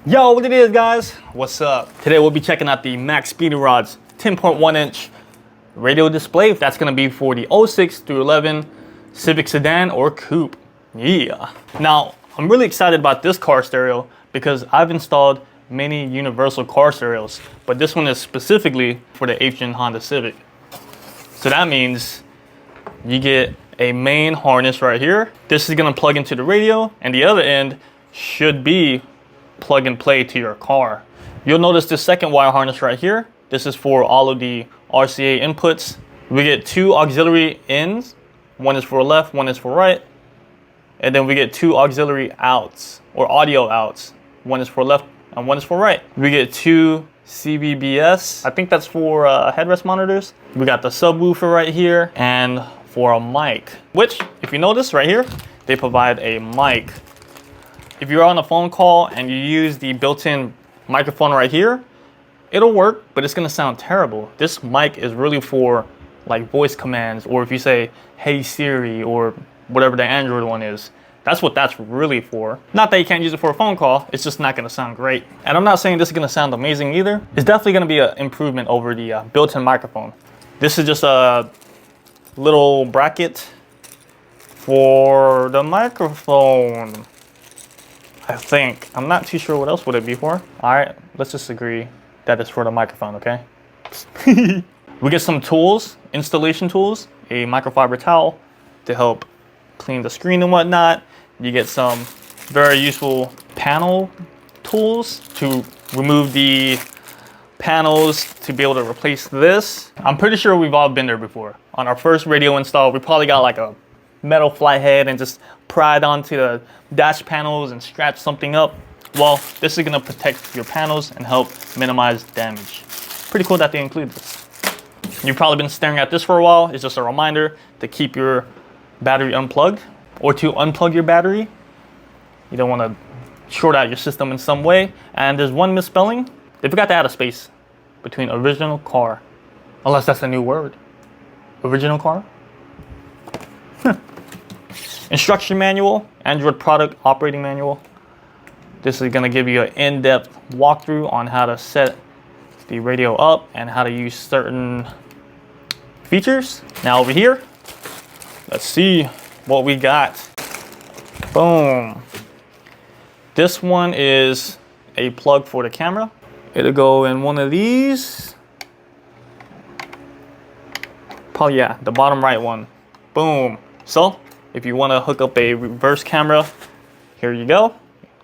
Yo, what it is, guys? What's up? Today we'll be checking out the Maxpeedingrods 10.1-inch radio display. That's gonna be for the 06 through 11 Civic sedan or coupe. Yeah. Now, I'm really excited about this car stereo because I've installed many universal car stereos, but this one is specifically for the 8th gen Honda Civic. So that means you get a main harness right here. This is gonna plug into the radio, and the other end should be plug and play to your car. You'll notice this second wire harness right here. This is for all of the RCA inputs. We get two auxiliary ins. One is for left, one is for right. And then we get two auxiliary outs, or audio outs. One is for left and one is for right. We get two CVBS. I think that's for headrest monitors. We got the subwoofer right here and for a mic, which if you notice right here, they provide a mic. If you're on a phone call and you use the built-in microphone right here, it'll work, but it's gonna sound terrible. This mic is really for like voice commands, or if you say, hey Siri, or whatever the Android one is. That's what that's really for. Not that you can't use it for a phone call, it's just not gonna sound great. And I'm not saying this is gonna sound amazing either. It's definitely gonna be an improvement over the built-in microphone. This is just a little bracket for the microphone, I think. I'm not too sure what else would it be for. All right, let's just agree that it's for the microphone, okay? We get some tools, installation tools, a microfiber towel to help clean the screen and whatnot. You get some very useful panel tools to remove the panels to be able to replace this. I'm pretty sure we've all been there before. On our first radio install, we probably got like a metal flat head and just pried onto the dash panels and scratched something up. Well, this is gonna protect your panels and help minimize damage. Pretty cool that they include this. You've probably been staring at this for a while. It's just a reminder to keep your battery unplugged, or to unplug your battery. You don't wanna short out your system in some way. And there's one misspelling. They forgot to add a space between original car. Unless that's a new word. Original car? Instruction manual, Android product operating manual. This is gonna give you an in-depth walkthrough on how to set the radio up and how to use certain features. Now over here, let's see what we got. Boom. This one is a plug for the camera. It'll go in one of these. Probably, yeah, the bottom right one. Boom. So, if you want to hook up a reverse camera, here you go.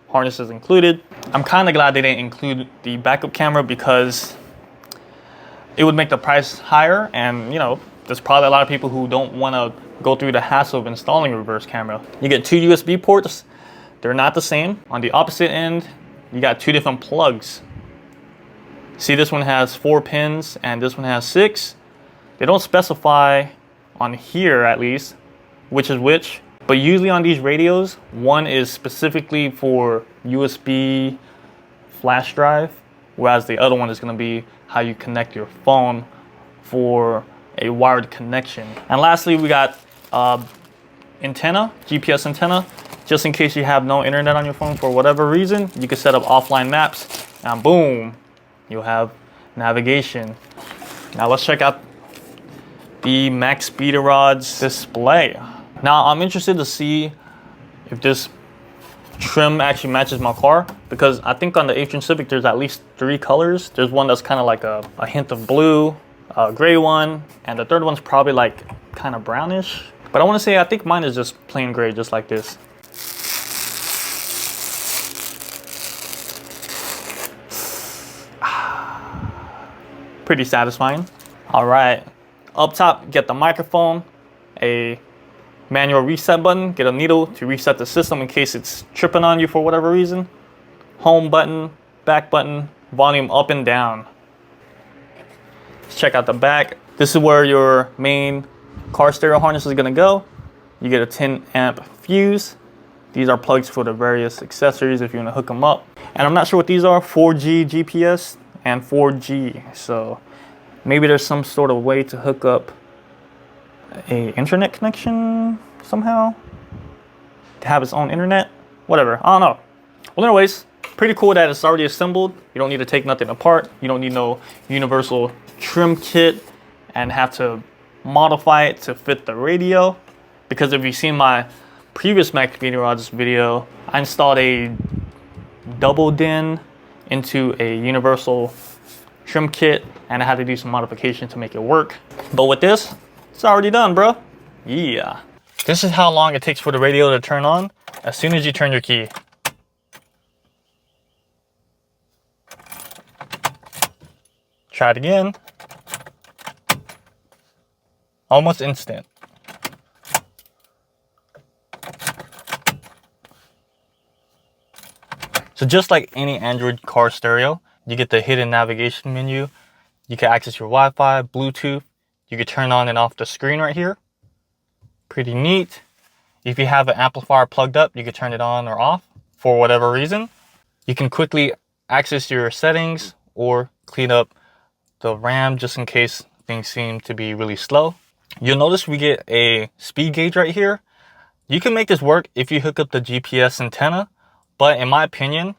Harness is included. I'm kind of glad they didn't include the backup camera because it would make the price higher, and you know, there's probably a lot of people who don't want to go through the hassle of installing a reverse camera. You get two USB ports. They're not the same. On the opposite end, you got two different plugs. See, this one has 4 pins and this one has 6. They don't specify on here, at least, which is which, but usually on these radios, one is specifically for USB flash drive, whereas the other one is going to be how you connect your phone for a wired connection. And lastly, we got antenna, GPS antenna, just in case you have no internet on your phone for whatever reason. You can set up offline maps, and boom, you'll have navigation. Now let's check out the Maxpeedingrods display. Now I'm interested to see if this trim actually matches my car, because I think on the 8th gen Civic there's at least 3 colors. There's one that's kind of like a hint of blue, a gray one, and the third one's probably like kind of brownish. But I want to say I think mine is just plain gray, just like this. Pretty satisfying. All right, up top, get the microphone, a manual reset button, get a needle to reset the system in case it's tripping on you for whatever reason. Home button, back button, volume up and down. Let's check out the back. This is where your main car stereo harness is gonna go. You get a 10 amp fuse. These are plugs for the various accessories if you wanna hook them up. And I'm not sure what these are, 4G GPS and 4G. So maybe there's some sort of way to hook up a internet connection somehow to have its own internet. Whatever, I don't know. Well, anyways, Pretty cool that it's already assembled. You don't need to take nothing apart. You don't need no universal trim kit and have to modify it to fit the radio. Because if you've seen my previous Maxpeedingrods video, I installed a double DIN into a universal trim kit and I had to do some modification to make it work. But with this, it's already done, bro. Yeah. This is how long it takes for the radio to turn on as soon as you turn your key. Try it again. Almost instant. So just like any Android car stereo, you get the hidden navigation menu. You can access your Wi-Fi, Bluetooth. You can turn on and off the screen right here. Pretty neat. If you have an amplifier plugged up, you can turn it on or off for whatever reason. You can quickly access your settings or clean up the RAM just in case things seem to be really slow. You'll notice we get a speed gauge right here. You can make this work if you hook up the GPS antenna, but in my opinion,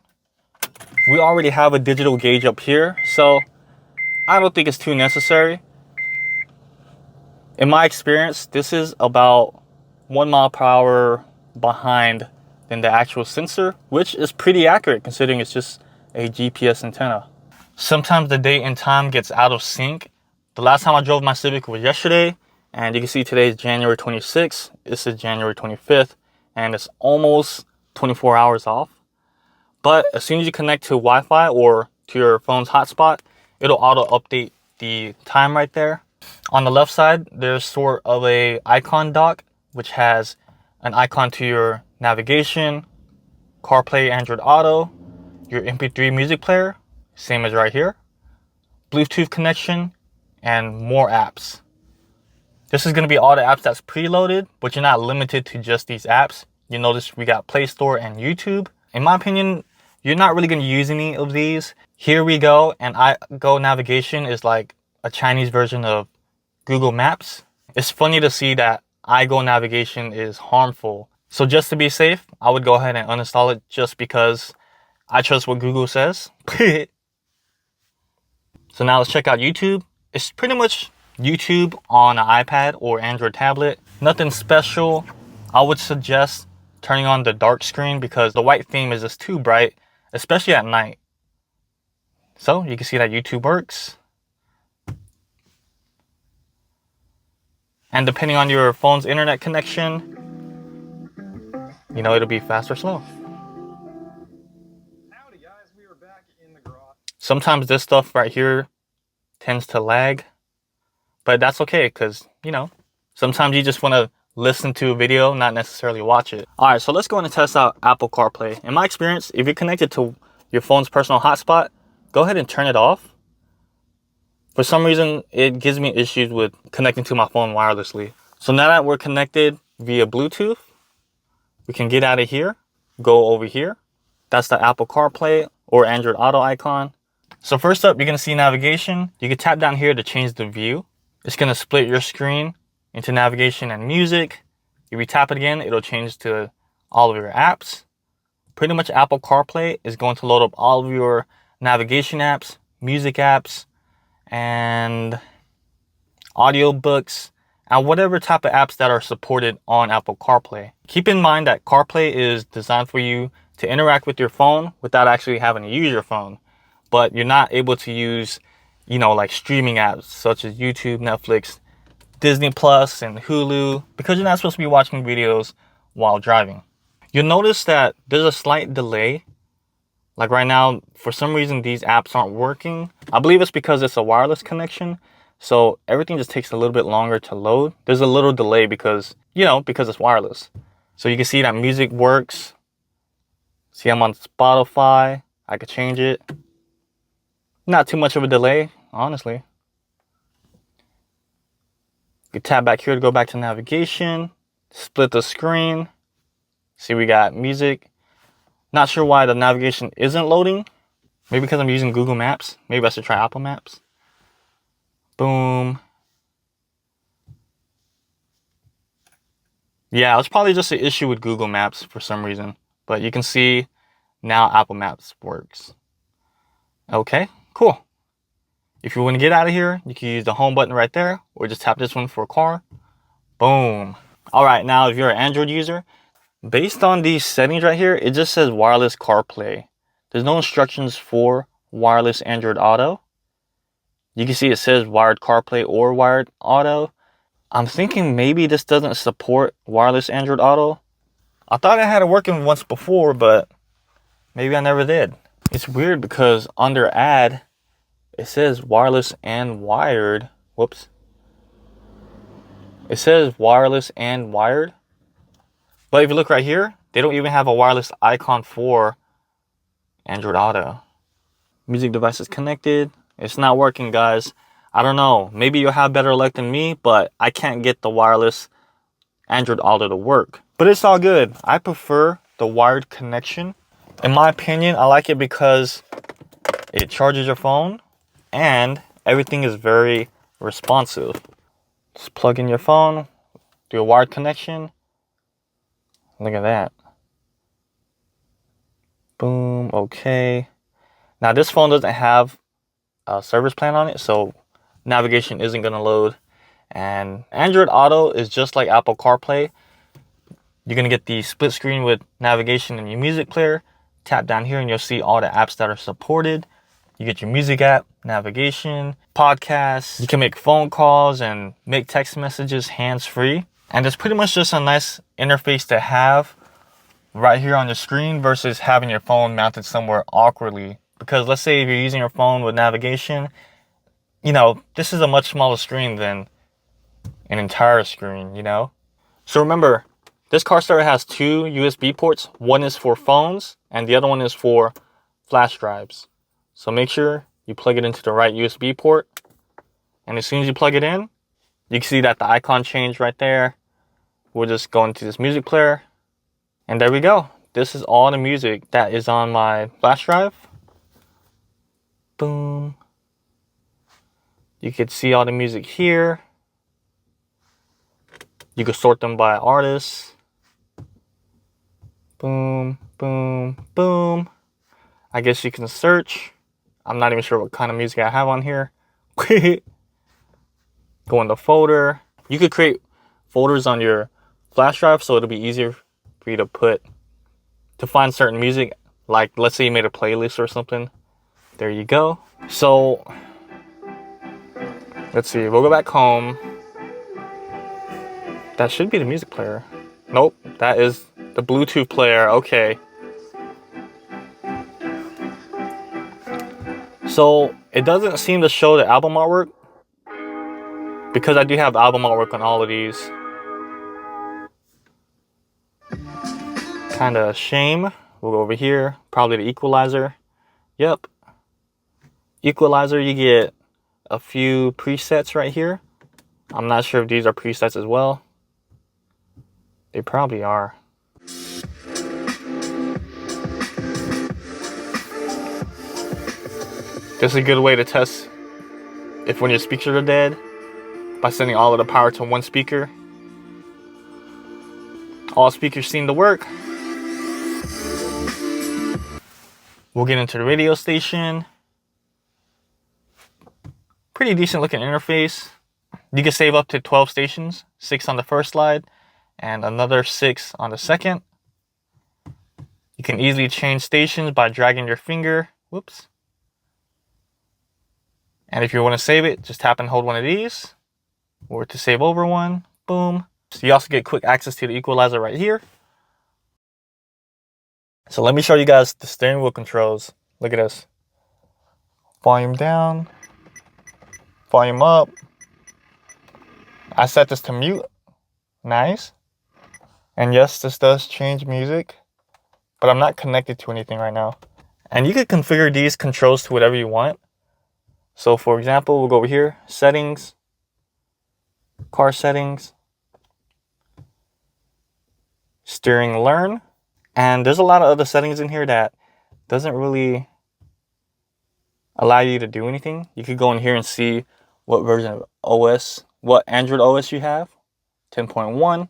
we already have a digital gauge up here, so I don't think it's too necessary. In my experience, this is about 1 mile per hour behind than the actual sensor, which is pretty accurate considering it's just a GPS antenna. Sometimes the date and time gets out of sync. The last time I drove my Civic was yesterday, and you can see today is January 26th. This is January 25th, and it's almost 24 hours off. But as soon as you connect to Wi-Fi or to your phone's hotspot, it'll auto-update the time right there. On the left side, there's sort of a icon dock, which has an icon to your navigation, CarPlay, Android Auto, your MP3 music player, same as right here, Bluetooth connection, and more apps. This is going to be all the apps that's preloaded, but you're not limited to just these apps. You notice we got Play Store and YouTube. In my opinion, you're not really going to use any of these. Here we go, and iGo navigation is like a Chinese version of Google Maps. It's funny to see that iGo navigation is harmful. So just to be safe, I would go ahead and uninstall it just because I trust what Google says. So now let's check out YouTube. It's pretty much YouTube on an iPad or Android tablet. Nothing special. I would suggest turning on the dark screen because the white theme is just too bright, especially at night. So you can see that YouTube works. And depending on your phone's internet connection, you know, it'll be fast or slow. Howdy guys, we are back in the garage. Sometimes this stuff right here tends to lag, but that's okay because, you know, sometimes you just want to listen to a video, not necessarily watch it. All right, so let's go and test out Apple CarPlay. In my experience, if you're connected to your phone's personal hotspot, go ahead and turn it off. For some reason, it gives me issues with connecting to my phone wirelessly. So now that we're connected via Bluetooth, we can get out of here, go over here. That's the Apple CarPlay or Android Auto icon. So first up, you're gonna see navigation. You can tap down here to change the view. It's gonna split your screen into navigation and music. If you tap it again, it'll change to all of your apps. Pretty much Apple CarPlay is going to load up all of your navigation apps, music apps, and audiobooks, and whatever type of apps that are supported on Apple CarPlay. Keep in mind that CarPlay is designed for you to interact with your phone without actually having to use your phone. But you're not able to use, you know, like streaming apps such as YouTube, Netflix, Disney Plus, and Hulu, because you're not supposed to be watching videos while driving. You'll notice that there's a slight delay. Like right now, for some reason, these apps aren't working. I believe it's because it's a wireless connection. So everything just takes a little bit longer to load. There's a little delay because, you know, because it's wireless. So you can see that music works. See, I'm on Spotify. I could change it. Not too much of a delay, honestly. You tap back here to go back to navigation. Split the screen. See, we got music. Not sure why the navigation isn't loading. Maybe because I'm using Google Maps. Maybe I should try Apple Maps. Boom. Yeah, it's probably just an issue with Google Maps for some reason. But you can see Now Apple Maps works. Okay, cool. If you want to get out of here, you can use the home button right there, or just tap this one for a car. Boom. All right, now if you're an Android user, based on these settings right here, it just says wireless CarPlay. There's no instructions for wireless Android Auto. You can see it says wired CarPlay or wired Auto. I'm thinking maybe this doesn't support wireless Android Auto. I thought I had it working once before, but maybe I never did. It's weird because under add, it says wireless and wired. Whoops. It says wireless and wired. But if you look right here, they don't even have a wireless icon for Android Auto. Music device is connected. It's not working, guys. I don't know. Maybe you'll have better luck than me, but I can't get the wireless Android Auto to work. But it's all good. I prefer the wired connection. In my opinion, I like it because it charges your phone and everything is very responsive. Just plug in your phone, do a wired connection. Look at that. Boom, okay. Now this phone doesn't have a service plan on it, so navigation isn't gonna load. And Android Auto is just like Apple CarPlay. You're gonna get the split screen with navigation and your music player. Tap down here and you'll see all the apps that are supported. You get your music app, navigation, podcasts. You can make phone calls and make text messages hands-free. And it's pretty much just a nice interface to have right here on your screen versus having your phone mounted somewhere awkwardly. Because let's say if you're using your phone with navigation, you know, this is a much smaller screen than an entire screen, you know? So remember, this car starter has two USB ports. One is for phones and the other one is for flash drives. So make sure you plug it into the right USB port. And as soon as you plug it in, you can see that the icon changed right there. We'll just go into this music player. And there we go. This is all the music that is on my flash drive. Boom. You can see all the music here. You can sort them by artists. Boom, boom, boom. I guess you can search. I'm not even sure what kind of music I have on here. Go in the folder. You could create folders on your flash drive so it'll be easier for you to find certain music. Like let's say you made a playlist or something. There you go. So let's see, we'll go back home. That should be the music player. Nope, that is the Bluetooth player. Okay. So it doesn't seem to show the album artwork because I do have album artwork on all of these. Kind of a shame. We'll go over here. Probably the equalizer. Yep. Equalizer, you get a few presets right here. I'm not sure if these are presets as well. They probably are. This is a good way to test if when your speakers are dead by sending all of the power to one speaker. All speakers seem to work. We'll get into the radio station. Pretty decent looking interface. You can save up to 12 stations, 6 on the first slide and another 6 on the second. You can easily change stations by dragging your finger. Whoops. And if you want to save it, just tap and hold one of these. Or to save over one, boom. So you also get quick access to the equalizer right here. So let me show you guys the steering wheel controls. Look at this. Volume down, volume up. I set this to mute. Nice. And yes, this does change music, but I'm not connected to anything right now. And you can configure these controls to whatever you want. So for example, we'll go over here, settings, car settings, steering learn. And there's a lot of other settings in here that doesn't really allow you to do anything. You could go in here and see what version of OS, what Android OS you have. 10.1.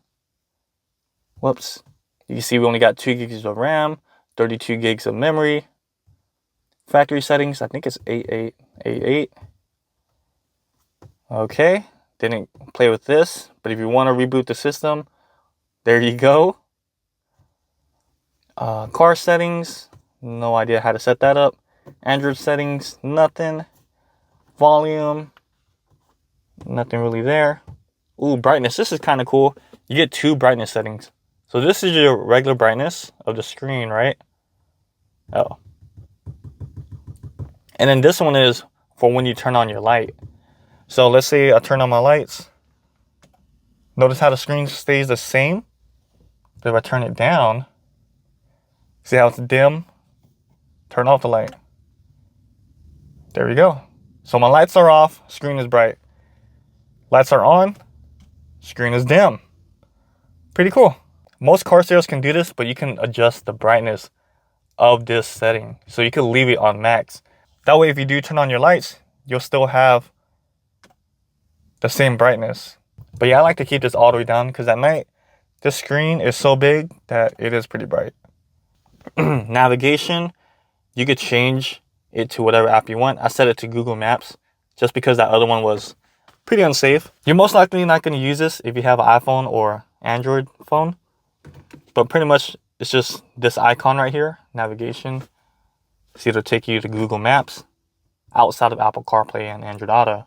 Whoops. You can see we only got 2 gigs of RAM, 32 gigs of memory. Factory settings, I think it's 8888. Okay, didn't play with this, but if you want to reboot the system, there you go. Car settings, no idea how to set that up. Android settings, nothing. Volume, nothing really there. Ooh, brightness, this is kind of cool. You get 2 brightness settings. So this is your regular brightness of the screen, right? Oh. And then this one is for when you turn on your light. So let's say I turn on my lights. Notice how the screen stays the same. But if I turn it down, see how it's dim? Turn off the light. There we go. So my lights are off, screen is bright. Lights are on, screen is dim. Pretty cool. Most car stereos can do this, but you can adjust the brightness of this setting. So you can leave it on max. That way, if you do turn on your lights, you'll still have the same brightness. But yeah, I like to keep this all the way down because at night, this screen is so big that it is pretty bright. Navigation, you could change it to whatever app you want. I set it to Google Maps just because that other one was pretty unsafe. You're most likely not going to use this if you have an iPhone or Android phone. But pretty much, it's just this icon right here, navigation. See, it'll take you to Google Maps outside of Apple CarPlay and Android Auto.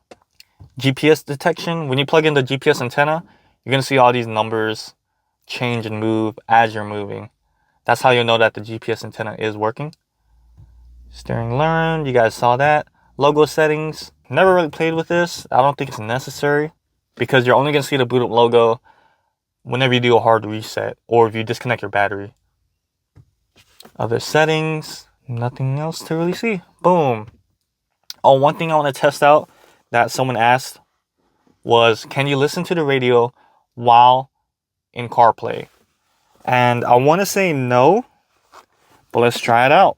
GPS detection, when you plug in the GPS antenna, you're going to see all these numbers change and move as you're moving. That's how you'll know that the GPS antenna is working. Steering learn, you guys saw that. Logo settings, never really played with this. I don't think it's necessary because you're only going to see the boot up logo whenever you do a hard reset or if you disconnect your battery. Other settings, nothing else to really see. Boom. Oh, one thing I want to test out that someone asked was, can you listen to the radio while in CarPlay? And I want to say no, but let's try it out.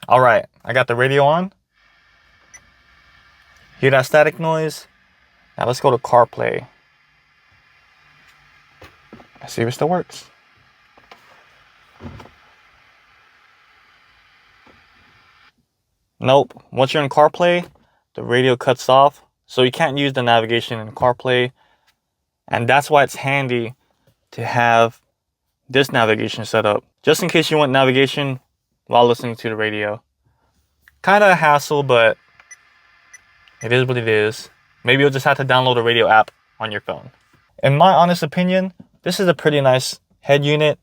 All right, I got the radio on. Hear that static noise? Now let's go to CarPlay. Let's see if it still works. Nope. Once you're in CarPlay, the radio cuts off. So you can't use the navigation in CarPlay. And that's why it's handy to have this navigation set up. Just in case you want navigation while listening to the radio. Kind of a hassle, but it is what it is. Maybe you'll just have to download a radio app on your phone. In my honest opinion, this is a pretty nice head unit.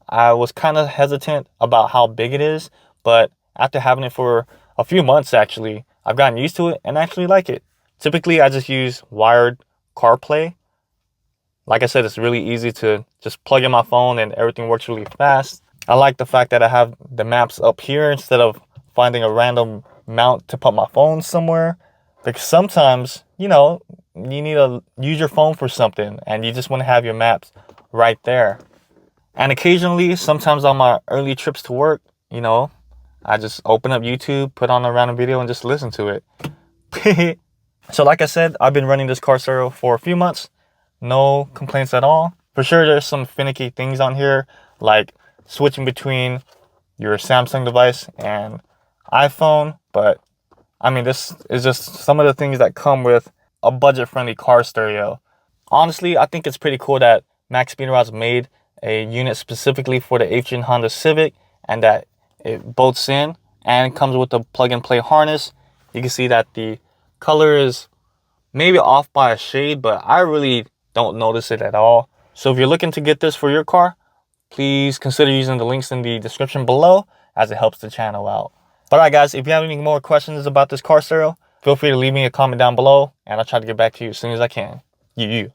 I was kind of hesitant about how big it is, but after having it for a few months actually, I've gotten used to it and actually like it. Typically, I just use wired CarPlay. Like I said, it's really easy to just plug in my phone and everything works really fast. I like the fact that I have the maps up here instead of finding a random mount to put my phone somewhere. Because sometimes, you know, you need to use your phone for something and you just want to have your maps right there. And occasionally, sometimes on my early trips to work, you know, I just open up YouTube, put on a random video and just listen to it. So like I said, I've been running this car stereo for a few months. No complaints at all. For sure, there's some finicky things on here, like switching between your Samsung device and iPhone. But I mean, this is just some of the things that come with a budget-friendly car stereo. Honestly, I think it's pretty cool that Maxpeedingrods made a unit specifically for the 8th Gen Honda Civic and that it bolts in and comes with a plug-and-play harness. You can see that the color is maybe off by a shade, but I really don't notice it at all. So if you're looking to get this for your car, please consider using the links in the description below as it helps the channel out. But alright guys, if you have any more questions about this car stereo, feel free to leave me a comment down below and I'll try to get back to you as soon as I can. You.